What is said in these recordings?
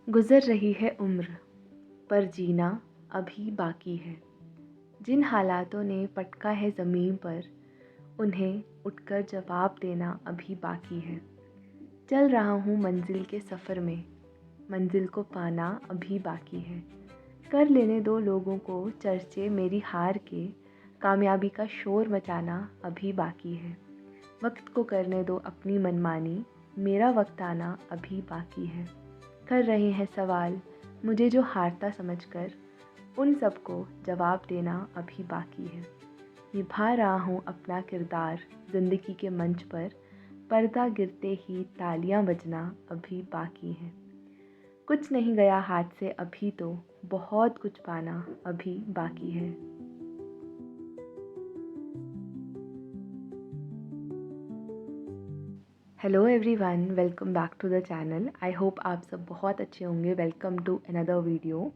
गुज़र रही है उम्र, पर जीना अभी बाकी है। जिन हालातों ने पटका है ज़मीन पर, उन्हें उठकर जवाब देना अभी बाकी है। चल रहा हूँ मंजिल के सफ़र में, मंजिल को पाना अभी बाकी है। कर लेने दो लोगों को चर्चे मेरी हार के, कामयाबी का शोर मचाना अभी बाकी है। वक्त को करने दो अपनी मनमानी, मेरा वक्त आना अभी बाकी है। कर रहे हैं सवाल मुझे जो हारता समझकर, उन सबको जवाब देना अभी बाकी है। निभा रहा हूँ अपना किरदार ज़िंदगी के मंच पर, पर्दा गिरते ही तालियां बजना अभी बाकी है। कुछ नहीं गया हाथ से अभी तो, बहुत कुछ पाना अभी बाकी है। Hello everyone, welcome back to the channel. I hope आप सब बहुत अच्छे होंगे। Welcome to another video.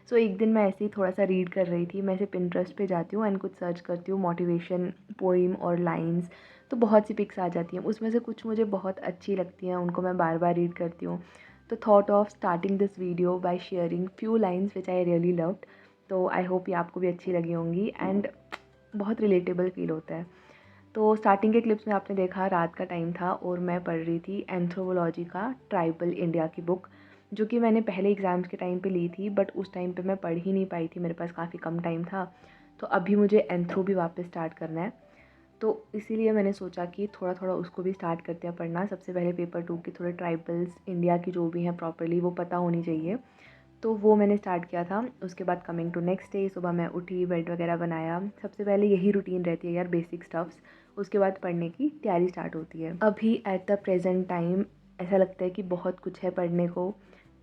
So एक दिन मैं ऐसे ही थोड़ा सा रीड कर रही थी। मैं ऐसे पिंटरेस्ट पे जाती हूँ एंड कुछ सर्च करती हूँ मोटिवेशन पोइम और लाइंस, तो बहुत सी पिक्स आ जाती हैं। उसमें से कुछ मुझे बहुत अच्छी लगती हैं, उनको मैं बार बार रीड करती हूँ। तो thought of starting this video by sharing few lines which I really loved. तो आई होप ये आपको भी अच्छी लगी होंगी एंड बहुत रिलेटेबल फील होता है। तो स्टार्टिंग के क्लिप्स में आपने देखा रात का टाइम था और मैं पढ़ रही थी एंथ्रोपोलॉजी का ट्राइबल इंडिया की बुक, जो कि मैंने पहले एग्ज़ाम्स के टाइम पे ली थी, बट उस टाइम पे मैं पढ़ ही नहीं पाई थी, मेरे पास काफ़ी कम टाइम था। तो अभी मुझे एंथ्रो भी वापस स्टार्ट करना है, तो इसीलिए मैंने सोचा कि थोड़ा थोड़ा उसको भी स्टार्ट करते हैं पढ़ना। सबसे पहले पेपर 2 की थोड़े ट्राइबल्स इंडिया की जो भी हैं प्रॉपर्ली वो पता होनी चाहिए, तो वो मैंने स्टार्ट किया था। उसके बाद कमिंग टू नेक्स्ट डे, सुबह मैं उठी, बेड वगैरह बनाया। सबसे पहले यही रूटीन रहती है यार, बेसिक स्टफ्स। उसके बाद पढ़ने की तैयारी स्टार्ट होती है। अभी एट द प्रेजेंट टाइम ऐसा लगता है कि बहुत कुछ है पढ़ने को।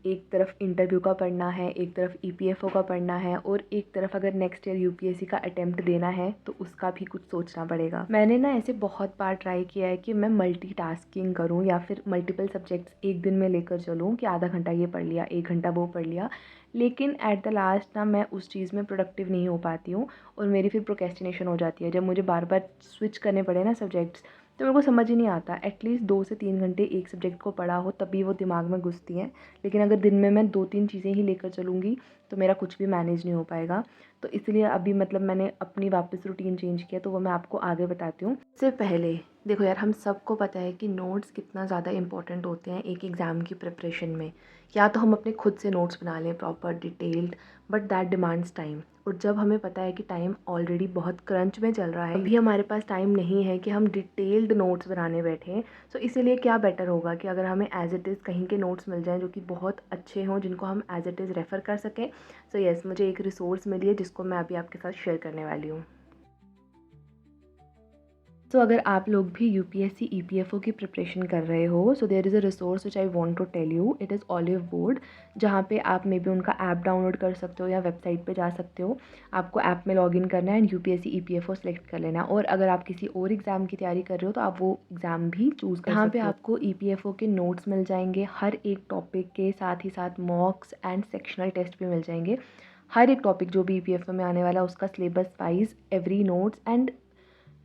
एक तरफ इंटरव्यू का पढ़ना है, एक तरफ ईपीएफओ का पढ़ना है, और एक तरफ अगर नेक्स्ट ईयर यूपीएससी का अटेम्प्ट देना है तो उसका भी कुछ सोचना पड़ेगा। मैंने ना ऐसे बहुत बार ट्राई किया है कि मैं मल्टीटास्किंग करूं या फिर मल्टीपल सब्जेक्ट्स एक दिन में लेकर चलूं, कि आधा घंटा ये पढ़ लिया, एक घंटा वो पढ़ लिया, लेकिन एट द लास्ट ना मैं उस चीज़ में प्रोडक्टिव नहीं हो पाती हूँ और मेरी फिर प्रोक्रेस्टिनेशन हो जाती है। जब मुझे बार बार स्विच करने पड़े ना सब्जेक्ट्स, तो मेरे को समझ ही नहीं आता। एटलीस्ट 2 से 3 घंटे एक सब्जेक्ट को पढ़ा हो तभी वो दिमाग में घुसती हैं, लेकिन अगर दिन में मैं 2-3 चीज़ें ही लेकर चलूँगी तो मेरा कुछ भी मैनेज नहीं हो पाएगा। तो इसलिए अभी मतलब मैंने अपनी वापस रूटीन चेंज किया, तो वो मैं आपको आगे बताती हूँ। इससे पहले देखो यार, हम सबको पता है कि नोट्स कितना ज़्यादा इंपॉर्टेंट होते हैं एक एग्ज़ाम की प्रिपरेशन में। या तो हम अपने खुद से नोट्स बना लें proper detailed, but that demands time. और जब हमें पता है कि टाइम ऑलरेडी बहुत क्रंच में चल रहा है, अभी हमारे पास टाइम नहीं है कि हम डिटेल्ड नोट्स बनाने बैठें। सो इसीलिए क्या बेटर होगा कि अगर हमें एज इट इज़ कहीं के नोट्स मिल जाएं जो कि बहुत अच्छे हों, जिनको हम एज इट इज़ रेफ़र कर सकें। सो येस, मुझे एक रिसोर्स मिली है जिसको मैं अभी आपके साथ शेयर करने वाली हूँ। सो अगर आप लोग भी यूपीएससी ईपीएफओ की प्रिपरेशन कर रहे हो, so there is a resource which I want to tell you. It is Oliveboard, जहाँ पे आप मे बी उनका ऐप डाउनलोड कर सकते हो या वेबसाइट पे जा सकते हो। आपको ऐप में लॉगिन करना है एंड यूपीएससी ईपीएफओ सेलेक्ट कर लेना है, और अगर आप किसी और एग्ज़ाम की तैयारी कर रहे हो तो आप वो एग्ज़ाम भी चूज़ कर सकते हो। यहाँ पे आपको ईपीएफओ के नोट्स मिल जाएंगे हर एक टॉपिक के, साथ ही साथ मॉक्स एंड सेक्शनल टेस्ट भी मिल जाएंगे। हर एक टॉपिक जो भी ईपीएफओ में आने वाला है उसका syllabus wise every notes, and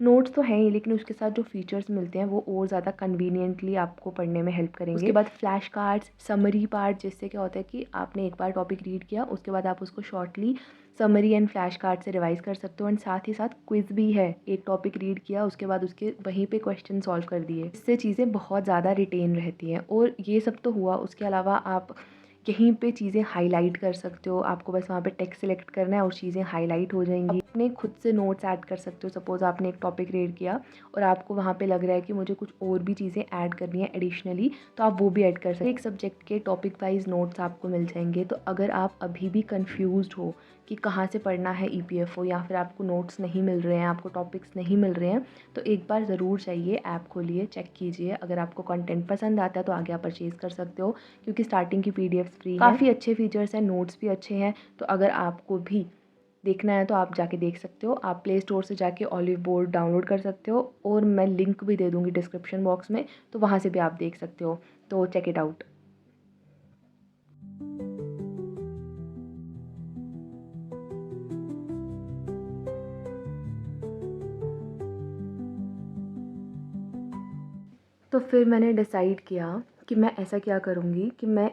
notes तो हैं ही, लेकिन उसके साथ जो फीचर्स मिलते हैं वो और ज़्यादा कन्वीनियंटली आपको पढ़ने में हेल्प करेंगे। उसके बाद फ्लैश कार्ड्स, समरी पार्ट, जिससे क्या होता है कि आपने एक बार टॉपिक रीड किया, उसके बाद आप उसको shortly summary and flash card से रिवाइज कर सकते हो। एंड साथ ही साथ क्विज़ भी है। एक टॉपिक रीड किया, उसके बाद उसके वहीं पे क्वेश्चन सॉल्व कर दिए। इससे चीज़ें बहुत ज़्यादा रिटेन रहती हैं। और ये सब तो हुआ, उसके अलावा आप यहीं पे चीज़ें हाईलाइट कर सकते हो। आपको बस वहाँ पे टेक्स्ट सेलेक्ट करना है और चीज़ें हाईलाइट हो जाएंगी। अपने खुद से नोट्स ऐड कर सकते हो। सपोज़ आपने एक टॉपिक रीड किया और आपको वहाँ पे लग रहा है कि मुझे कुछ और भी चीज़ें ऐड करनी है एडिशनली, तो आप वो भी ऐड कर सकते हो। एक सब्जेक्ट के टॉपिक वाइज नोट्स आपको मिल जाएंगे। तो अगर आप अभी भी कन्फ्यूज़्ड हो कि कहाँ से पढ़ना है ईपीएफओ, या फिर आपको नोट्स नहीं मिल रहे हैं, आपको टॉपिक्स नहीं मिल रहे हैं, तो एक बार ज़रूर चाहिए, ऐप खोलिए, चेक कीजिए। अगर आपको कंटेंट पसंद आता है तो आगे आप परचेज़ कर सकते हो, क्योंकि स्टार्टिंग की पीडीएफ्स फ्री हैं। काफ़ी अच्छे फीचर्स हैं, नोट्स भी अच्छे हैं। तो अगर आपको भी देखना है तो आप जाके देख सकते हो। आप प्ले स्टोर से जाके ऑलिव बोर्ड डाउनलोड कर सकते हो, और मैं लिंक भी दे दूँगी डिस्क्रिप्शन बॉक्स में, तो वहाँ से भी आप देख सकते हो। तो चेक इट आउट। तो फिर मैंने डिसाइड किया कि मैं ऐसा क्या करूँगी कि मैं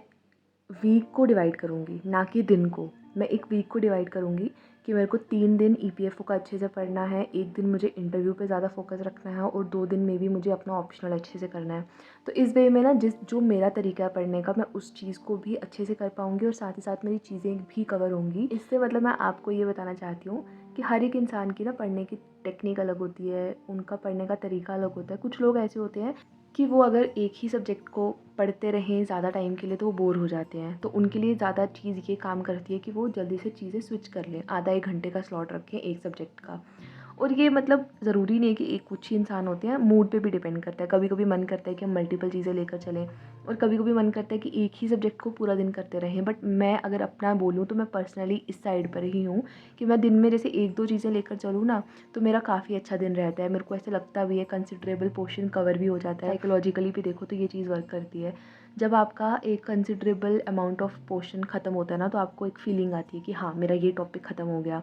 वीक को डिवाइड करूँगी, ना कि दिन को। मैं एक वीक को डिवाइड करूँगी कि मेरे को 3 दिन EPFO का अच्छे से पढ़ना है, 1 दिन मुझे इंटरव्यू पे ज़्यादा फोकस रखना है और 2 दिन में भी मुझे अपना ऑप्शनल अच्छे से करना है। तो इस वे में ना जो मेरा तरीका है पढ़ने का, मैं उस चीज़ को भी अच्छे से कर पाऊँगी और साथ ही साथ मेरी चीज़ें भी कवर होंगी। इससे मतलब मैं आपको ये बताना चाहती हूँ कि हर एक इंसान की ना पढ़ने की टेक्निक अलग होती है, उनका पढ़ने का तरीका अलग होता है। कुछ लोग ऐसे होते हैं कि वो अगर एक ही सब्जेक्ट को पढ़ते रहें ज़्यादा टाइम के लिए तो वो बोर हो जाते हैं। तो उनके लिए ज़्यादा चीज़ ये काम करती है कि वो जल्दी से चीज़ें स्विच कर लें, आधा 1 घंटे का स्लॉट रखें एक सब्जेक्ट का। और ये मतलब ज़रूरी नहीं है कि एक कुछ ही इंसान होते हैं, मूड पे भी डिपेंड करता है। कभी कभी मन करता है कि हम मल्टीपल चीज़ें लेकर चलें और कभी कभी मन करता है कि एक ही सब्जेक्ट को पूरा दिन करते रहें। बट मैं अगर अपना बोलूँ तो मैं पर्सनली इस साइड पर ही हूँ कि मैं दिन में जैसे 1-2 चीज़ें लेकर चलूँ ना, तो मेरा काफ़ी अच्छा दिन रहता है। मेरे को ऐसे लगता भी है कंसिडरेबल पोर्शन कवर भी हो जाता है। साइकोलॉजिकली भी देखो तो ये चीज़ वर्क करती है। जब आपका एक कंसिडरेबल अमाउंट ऑफ पोर्शन ख़त्म होता है ना, तो आपको एक फीलिंग आती है कि हाँ, मेरा ये टॉपिक ख़त्म हो गया।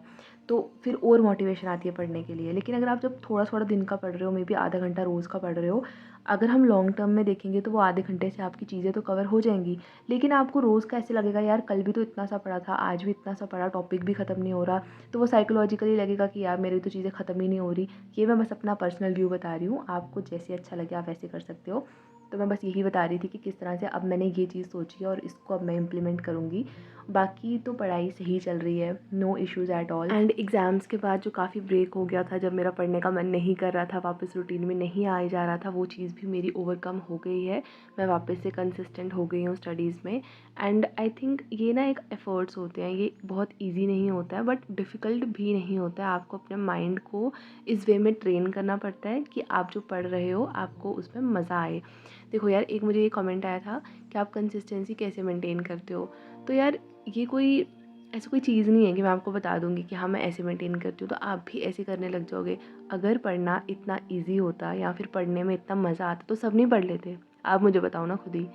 तो फिर और मोटिवेशन आती है पढ़ने के लिए। लेकिन अगर आप जब थोड़ा-थोड़ा दिन का पढ़ रहे हो, मे बी आधा घंटा रोज़ का पढ़ रहे हो, अगर हम लॉन्ग टर्म में देखेंगे तो वो आधे घंटे से आपकी चीज़ें तो कवर हो जाएँगी। लेकिन आपको रोज़ का ऐसे लगेगा यार कल भी तो इतना सा पढ़ा था, आज भी इतना सा पढ़ा, टॉपिक भी ख़त्म नहीं हो रहा। तो वो साइकोलॉजिकली लगेगा कि यार मेरी तो चीज़ें ख़त्म ही नहीं हो रही। ये मैं बस अपना पर्सनल व्यू बता रही हूँ, आपको जैसे अच्छा लगे आप वैसे कर सकते हो। तो मैं बस यही बता रही थी कि किस तरह से अब मैंने ये चीज़ सोची है और इसको अब मैं इम्प्लीमेंट करूँगी। बाकी तो पढ़ाई सही चल रही है, no issues at all. And exams के बाद जो काफ़ी ब्रेक हो गया था, जब मेरा पढ़ने का मन नहीं कर रहा था, वापस रूटीन में नहीं आया जा रहा था, वो चीज़ भी मेरी ओवरकम हो गई है। मैं वापस से कंसिस्टेंट हो गई हूँ स्टडीज़ में। एंड आई थिंक ये ना एक एफ़र्ट्स होते हैं, ये बहुत ईजी नहीं होता है बट डिफ़िकल्ट भी नहीं होता है। आपको अपने माइंड को इस वे में ट्रेन करना पड़ता है कि आप जो पढ़ रहे हो आपको उसमें मज़ा आए। देखो यार, एक मुझे ये कमेंट आया था कि आप कंसिस्टेंसी कैसे मेंटेन करते हो। तो यार ये कोई ऐसी कोई चीज़ नहीं है कि मैं आपको बता दूँगी कि हाँ मैं ऐसे मेंटेन करती हूँ तो आप भी ऐसे करने लग जाओगे। अगर पढ़ना इतना ईज़ी होता या फिर पढ़ने में इतना मज़ा आता तो सब नहीं पढ़ लेते। आप मुझे बताओ ना खुद ही।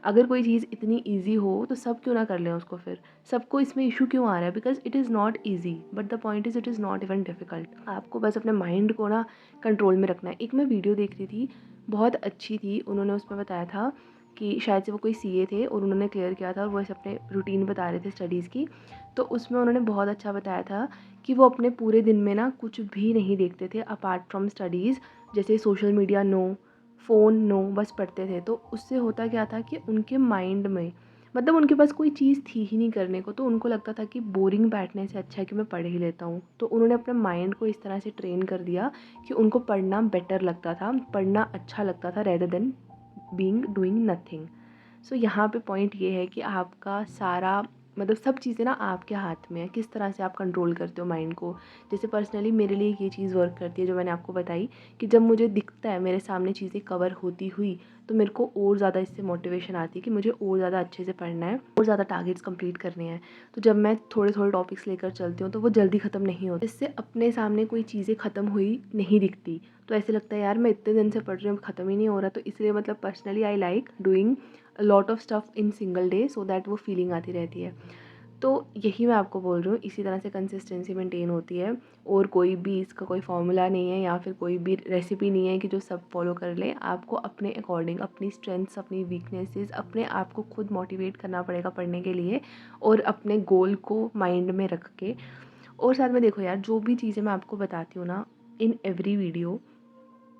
अगर कोई चीज़ इतनी ईज़ी हो तो सब क्यों ना कर लें उसको फिर? सबको इसमें इश्यू क्यों आ रहा है? Because it is not easy but the point is it is not even difficult. आपको बस अपने माइंड को ना कंट्रोल में रखना है। एक मैं वीडियो देख रही थी, बहुत अच्छी थी। उन्होंने उसमें बताया था कि शायद से वो कोई सीए थे और उन्होंने क्लियर किया था और वो ऐसे अपने रूटीन बता रहे थे स्टडीज़ की। तो उसमें उन्होंने बहुत अच्छा बताया था कि वो अपने पूरे दिन में ना कुछ भी नहीं देखते थे अपार्ट फ्रॉम स्टडीज़। जैसे social media no, phone no, बस पढ़ते थे। तो उससे होता क्या था कि उनके माइंड में मतलब उनके पास कोई चीज़ थी ही नहीं करने को, तो उनको लगता था कि बोरिंग बैठने से अच्छा है कि मैं पढ़ ही लेता हूँ। तो उन्होंने अपने माइंड को इस तरह से ट्रेन कर दिया कि उनको पढ़ना बेटर लगता था, पढ़ना अच्छा लगता था rather than being doing nothing. So यहाँ पे पॉइंट ये है कि आपका सारा मतलब सब चीज़ें ना आपके हाथ में है, किस तरह से आप कंट्रोल करते हो माइंड को। जैसे पर्सनली मेरे लिए ये चीज़ वर्क करती है जो मैंने आपको बताई कि जब मुझे दिखता है मेरे सामने चीज़ें कवर होती हुई, तो मेरे को और ज़्यादा इससे मोटिवेशन आती है कि मुझे और ज़्यादा अच्छे से पढ़ना है और ज़्यादा टारगेट्स कंप्लीट करने हैं। तो जब मैं थोड़े थोड़े टॉपिक्स लेकर चलती हूँ तो वो जल्दी ख़त्म नहीं होते। इससे अपने सामने कोई चीज़ें ख़त्म हुई नहीं दिखती, तो ऐसे लगता है यार मैं इतने दिन से पढ़ रही हूँ, ख़त्म ही नहीं हो रहा। तो इसलिए मतलब personally I like doing a lot of stuff in single day so that वो फीलिंग आती रहती है। तो यही मैं आपको बोल रही हूँ, इसी तरह से कंसिस्टेंसी मेंटेन होती है और कोई भी इसका कोई फ़ॉर्मूला नहीं है या फिर कोई भी रेसिपी नहीं है कि जो सब फॉलो कर लें। आपको अपने अकॉर्डिंग अपनी स्ट्रेंथ्स, अपनी वीकनेसेस, अपने आप को खुद मोटिवेट करना पड़ेगा पढ़ने के लिए और अपने गोल को माइंड में रख के। और साथ में देखो यार, जो भी चीज़ें मैं आपको बताती हूँ ना इन एवरी वीडियो,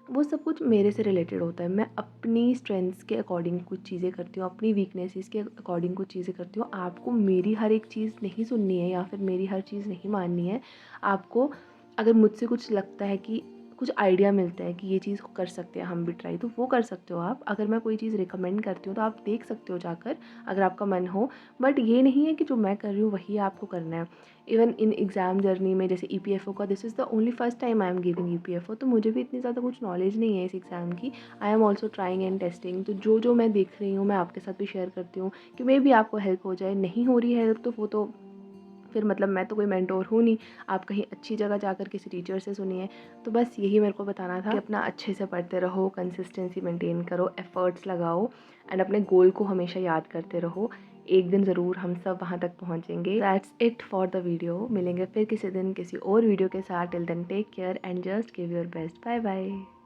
वो सब कुछ मेरे से रिलेटेड होता है। मैं अपनी स्ट्रेंथ्स के अकॉर्डिंग कुछ चीज़ें करती हूँ, अपनी वीकनेसेस के अकॉर्डिंग कुछ चीज़ें करती हूँ। आपको मेरी हर एक चीज़ नहीं सुननी है या फिर मेरी हर चीज़ नहीं माननी है। आपको अगर मुझसे कुछ लगता है कि कुछ आइडिया मिलता है कि ये चीज़ कर सकते हैं हम भी ट्राई, तो वो कर सकते हो आप। अगर मैं कोई चीज़ रिकमेंड करती हूँ तो आप देख सकते हो जाकर, अगर आपका मन हो। बट ये नहीं है कि जो मैं कर रही हूँ वही आपको करना है। इवन इन एग्ज़ाम जर्नी में जैसे EPFO का this is the only first time I am giving EPFO, तो मुझे भी इतनी ज़्यादा कुछ नॉलेज नहीं है इस एग्ज़ाम की। I am also trying and testing. तो जो मैं देख रही हूँ मैं आपके साथ भी शेयर करती हूँ कि मे बी आपको हेल्प हो जाए। नहीं हो रही हेल्प तो वो तो फिर मतलब मैं तो कोई मेंटोर हूँ नहीं, आप कहीं अच्छी जगह जाकर किसी टीचर से सुनिए। तो बस यही मेरे को बताना था कि अपना अच्छे से पढ़ते रहो, कंसिस्टेंसी मेंटेन करो, एफ़र्ट्स लगाओ एंड अपने गोल को हमेशा याद करते रहो। एक दिन ज़रूर हम सब वहाँ तक पहुँचेंगे। That's it for the video. मिलेंगे फिर किसी दिन किसी और वीडियो के साथ। Till then take care and just give your best. Bye bye.